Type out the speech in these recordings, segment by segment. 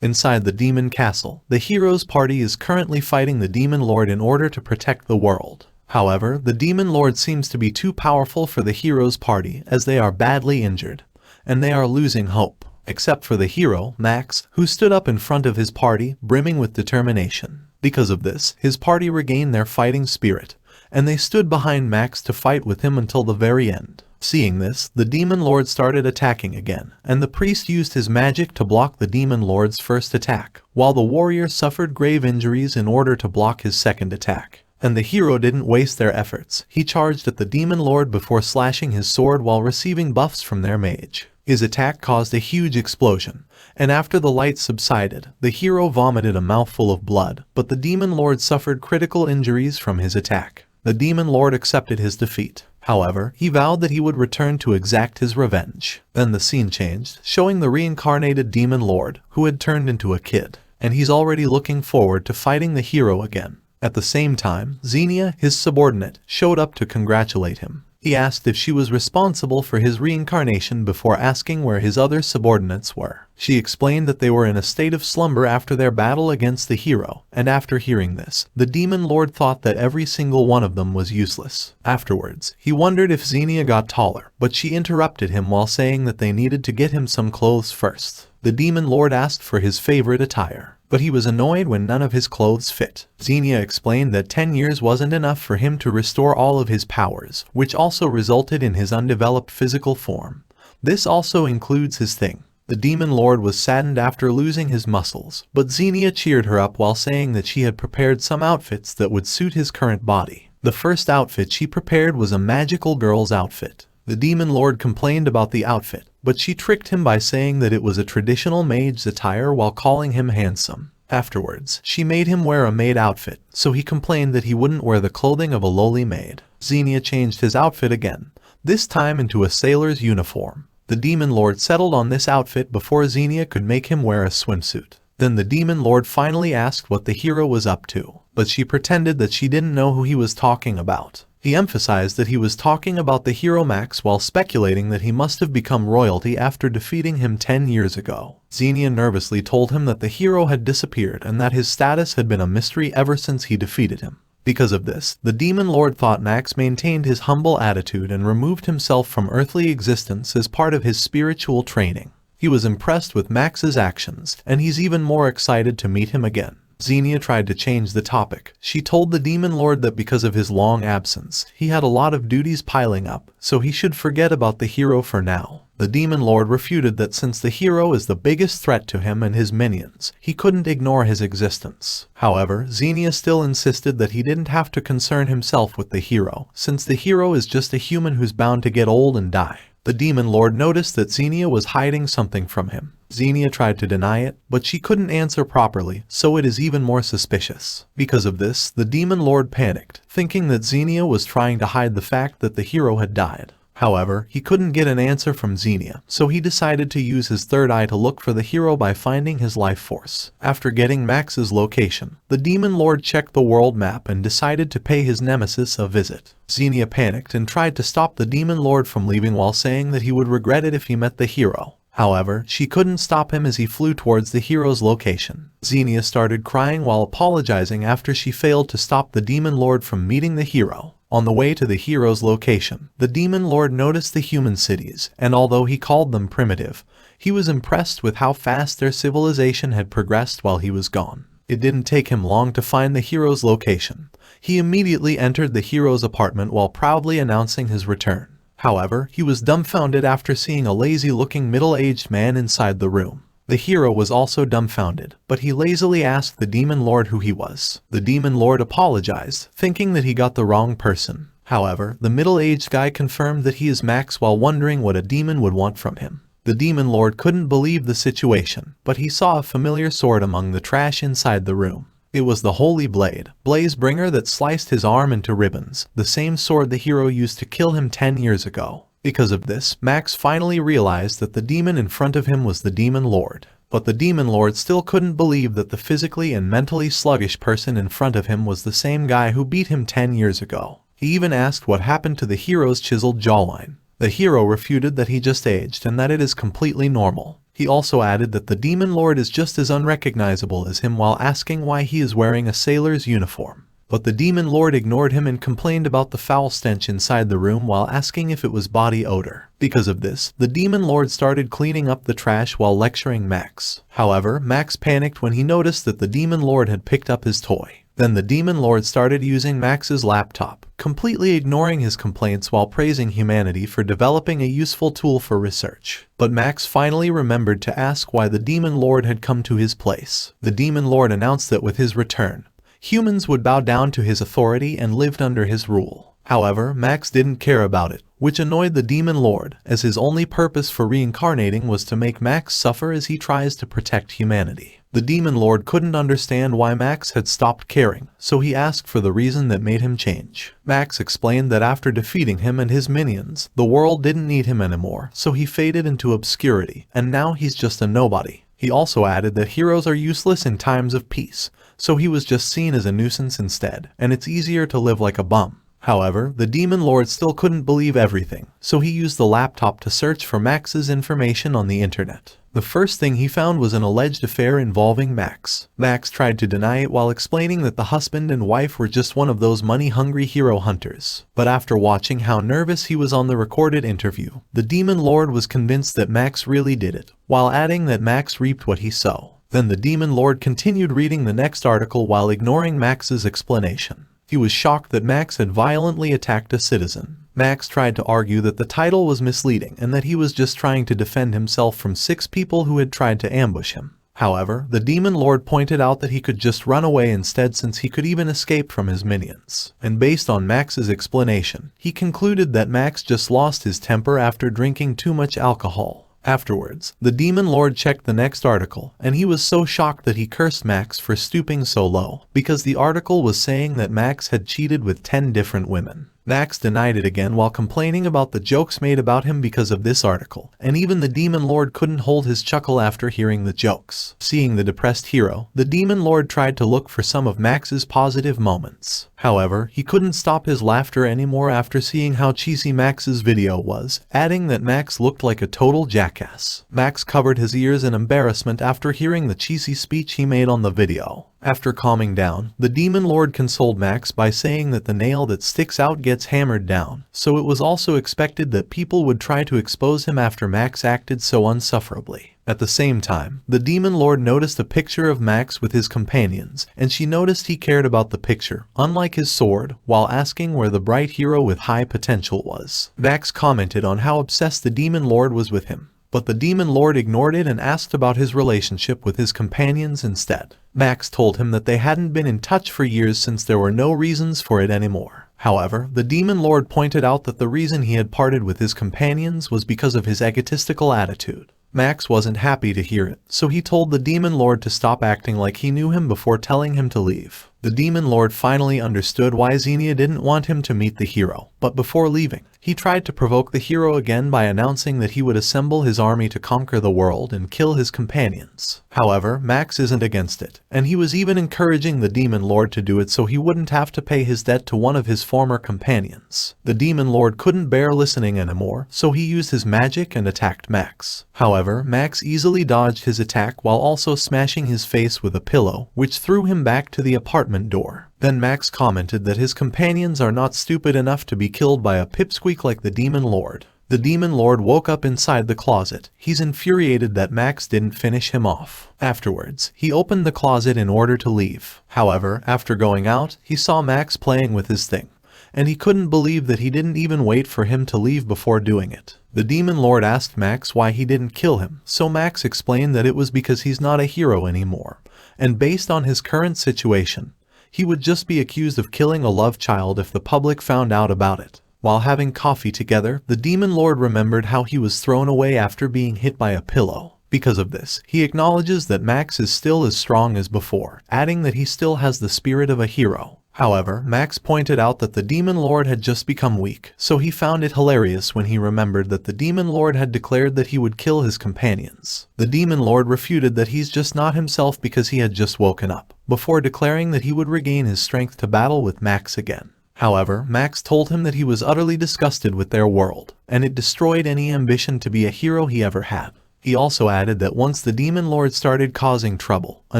Inside the demon castle, the hero's party is currently fighting the demon lord in order to protect the world. However, the demon lord seems to be too powerful for the hero's party as they are badly injured, and they are losing hope, except for the hero, Max, who stood up in front of his party, brimming with determination. Because of this, his party regained their fighting spirit, and they stood behind Max to fight with him until the very end. Seeing this, the demon lord started attacking again, and the priest used his magic to block the demon lord's first attack, while the warrior suffered grave injuries in order to block his second attack. And the hero didn't waste their efforts. He charged at the demon lord before slashing his sword while receiving buffs from their mage. His attack caused a huge explosion, and after the light subsided, the hero vomited a mouthful of blood, but the demon lord suffered critical injuries from his attack. The demon lord accepted his defeat. However, he vowed that he would return to exact his revenge. Then the scene changed, showing the reincarnated demon lord, who had turned into a kid, and he's already looking forward to fighting the hero again. At the same time, Xenia, his subordinate, showed up to congratulate him. He asked if she was responsible for his reincarnation before asking where his other subordinates were. She explained that they were in a state of slumber after their battle against the hero, and after hearing this, the demon lord thought that every single one of them was useless. Afterwards, he wondered if Xenia got taller, but she interrupted him while saying that they needed to get him some clothes first. The demon lord asked for his favorite attire, but he was annoyed when none of his clothes fit. Xenia explained that 10 years wasn't enough for him to restore all of his powers, which also resulted in his undeveloped physical form. This also includes his thing. The demon lord was saddened after losing his muscles, but Xenia cheered her up while saying that she had prepared some outfits that would suit his current body. The first outfit she prepared was a magical girl's outfit. The demon lord complained about the outfit, but she tricked him by saying that it was a traditional mage's attire while calling him handsome. Afterwards, she made him wear a maid outfit, so he complained that he wouldn't wear the clothing of a lowly maid. Xenia changed his outfit again, this time into a sailor's uniform. The demon lord settled on this outfit before Xenia could make him wear a swimsuit. Then the demon lord finally asked what the hero was up to, but she pretended that she didn't know who he was talking about. He emphasized that he was talking about the hero Max while speculating that he must have become royalty after defeating him 10 years ago. Xenia nervously told him that the hero had disappeared and that his status had been a mystery ever since he defeated him. Because of this, the demon lord thought Max maintained his humble attitude and removed himself from earthly existence as part of his spiritual training. He was impressed with Max's actions, and he's even more excited to meet him again. Xenia tried to change the topic. She told the demon lord that because of his long absence, he had a lot of duties piling up, so he should forget about the hero for now. The demon lord refuted that since the hero is the biggest threat to him and his minions, he couldn't ignore his existence. However, Xenia still insisted that he didn't have to concern himself with the hero, since the hero is just a human who's bound to get old and die. The demon lord noticed that Xenia was hiding something from him. Xenia tried to deny it, but she couldn't answer properly, so it is even more suspicious. Because of this, the demon lord panicked, thinking that Xenia was trying to hide the fact that the hero had died. However, he couldn't get an answer from Xenia, so he decided to use his third eye to look for the hero by finding his life force. After getting Max's location, the demon lord checked the world map and decided to pay his nemesis a visit. Xenia panicked and tried to stop the demon lord from leaving while saying that he would regret it if he met the hero. However, she couldn't stop him as he flew towards the hero's location. Xenia started crying while apologizing after she failed to stop the demon lord from meeting the hero. On the way to the hero's location, the demon lord noticed the human cities, and although he called them primitive, he was impressed with how fast their civilization had progressed while he was gone. It didn't take him long to find the hero's location. He immediately entered the hero's apartment while proudly announcing his return. However, he was dumbfounded after seeing a lazy-looking middle-aged man inside the room. The hero was also dumbfounded, but he lazily asked the demon lord who he was. The demon lord apologized, thinking that he got the wrong person. However, the middle-aged guy confirmed that he is Max while wondering what a demon would want from him. The demon lord couldn't believe the situation, but he saw a familiar sword among the trash inside the room. It was the Holy Blade, Blazebringer, that sliced his arm into ribbons, the same sword the hero used to kill him 10 years ago. Because of this, Max finally realized that the demon in front of him was the demon lord. But the demon lord still couldn't believe that the physically and mentally sluggish person in front of him was the same guy who beat him 10 years ago. He even asked what happened to the hero's chiseled jawline. The hero refuted that he just aged and that it is completely normal. He also added that the Demon Lord is just as unrecognizable as him while asking why he is wearing a sailor's uniform. But the Demon Lord ignored him and complained about the foul stench inside the room while asking if it was body odor. Because of this, the Demon Lord started cleaning up the trash while lecturing Max. However, Max panicked when he noticed that the Demon Lord had picked up his toy. Then the Demon Lord started using Max's laptop, completely ignoring his complaints while praising humanity for developing a useful tool for research. But Max finally remembered to ask why the Demon Lord had come to his place. The Demon Lord announced that with his return, humans would bow down to his authority and lived under his rule. However, Max didn't care about it, which annoyed the Demon Lord, as his only purpose for reincarnating was to make Max suffer as he tries to protect humanity. The Demon Lord couldn't understand why Max had stopped caring, so he asked for the reason that made him change. Max explained that after defeating him and his minions, the world didn't need him anymore, so he faded into obscurity, and now he's just a nobody. He also added that heroes are useless in times of peace, so he was just seen as a nuisance instead, and it's easier to live like a bum. However, the Demon Lord still couldn't believe everything, so he used the laptop to search for Max's information on the internet. The first thing he found was an alleged affair involving Max. Max tried to deny it while explaining that the husband and wife were just one of those money-hungry hero hunters. But after watching how nervous he was on the recorded interview, the Demon Lord was convinced that Max really did it, while adding that Max reaped what he sowed. Then the Demon Lord continued reading the next article while ignoring Max's explanation. He was shocked that Max had violently attacked a citizen. Max tried to argue that the title was misleading and that he was just trying to defend himself from 6 people who had tried to ambush him. However, the Demon Lord pointed out that he could just run away instead since he could even escape from his minions. And based on Max's explanation, he concluded that Max just lost his temper after drinking too much alcohol. Afterwards, the Demon Lord checked the next article, and he was so shocked that he cursed Max for stooping so low, because the article was saying that Max had cheated with 10 different women. Max denied it again while complaining about the jokes made about him because of this article, and even the Demon Lord couldn't hold his chuckle after hearing the jokes. Seeing the depressed hero, the Demon Lord tried to look for some of Max's positive moments. However, he couldn't stop his laughter anymore after seeing how cheesy Max's video was, adding that Max looked like a total jackass. Max covered his ears in embarrassment after hearing the cheesy speech he made on the video. After calming down, the Demon Lord consoled Max by saying that the nail that sticks out gets hammered down, so it was also expected that people would try to expose him after Max acted so unsufferably. At the same time, the Demon Lord noticed a picture of Max with his companions, and she noticed he cared about the picture, unlike his sword, while asking where the bright hero with high potential was. Max commented on how obsessed the Demon Lord was with him, but the Demon Lord ignored it and asked about his relationship with his companions instead. Max told him that they hadn't been in touch for years since there were no reasons for it anymore. However, the Demon Lord pointed out that the reason he had parted with his companions was because of his egotistical attitude. Max wasn't happy to hear it, so he told the Demon Lord to stop acting like he knew him before telling him to leave. The Demon Lord finally understood why Xenia didn't want him to meet the hero, but before leaving, he tried to provoke the hero again by announcing that he would assemble his army to conquer the world and kill his companions. However, Max isn't against it, and he was even encouraging the Demon Lord to do it so he wouldn't have to pay his debt to one of his former companions. The Demon Lord couldn't bear listening anymore, so he used his magic and attacked Max. However, Max easily dodged his attack while also smashing his face with a pillow, which threw him back to the apartment door. Then Max commented that his companions are not stupid enough to be killed by a pipsqueak like the Demon Lord. The Demon Lord woke up inside the closet. He's infuriated that Max didn't finish him off. Afterwards, he opened the closet in order to leave. However, after going out, he saw Max playing with his thing, and he couldn't believe that he didn't even wait for him to leave before doing it. The Demon Lord asked Max why he didn't kill him, so Max explained that it was because he's not a hero anymore, and based on his current situation, he would just be accused of killing a love child if the public found out about it. While having coffee together, the Demon Lord remembered how he was thrown away after being hit by a pillow. Because of this, he acknowledges that Max is still as strong as before, adding that he still has the spirit of a hero. However, Max pointed out that the Demon Lord had just become weak, so he found it hilarious when he remembered that the Demon Lord had declared that he would kill his companions. The Demon Lord refuted that he's just not himself because he had just woken up, before declaring that he would regain his strength to battle with Max again. However, Max told him that he was utterly disgusted with their world, and it destroyed any ambition to be a hero he ever had. He also added that once the Demon Lord started causing trouble, a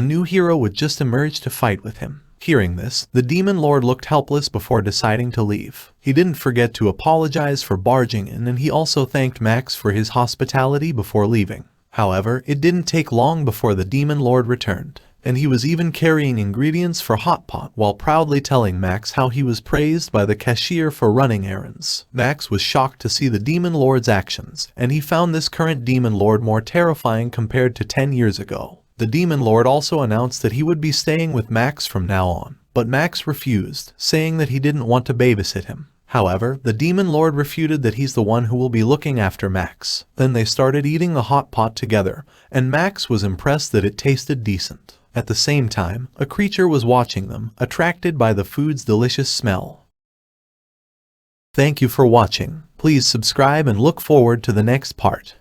new hero would just emerge to fight with him. Hearing this, the Demon Lord looked helpless before deciding to leave. He didn't forget to apologize for barging in, and he also thanked Max for his hospitality before leaving. However, it didn't take long before the Demon Lord returned, and he was even carrying ingredients for Hot Pot while proudly telling Max how he was praised by the cashier for running errands. Max was shocked to see the Demon Lord's actions, and he found this current Demon Lord more terrifying compared to 10 years ago. The Demon Lord also announced that he would be staying with Max from now on, but Max refused, saying that he didn't want to babysit him. However, the Demon Lord refuted that he's the one who will be looking after Max. Then they started eating the hot pot together, and Max was impressed that it tasted decent. At the same time, a creature was watching them, attracted by the food's delicious smell. Thank you for watching. Please subscribe and look forward to the next part.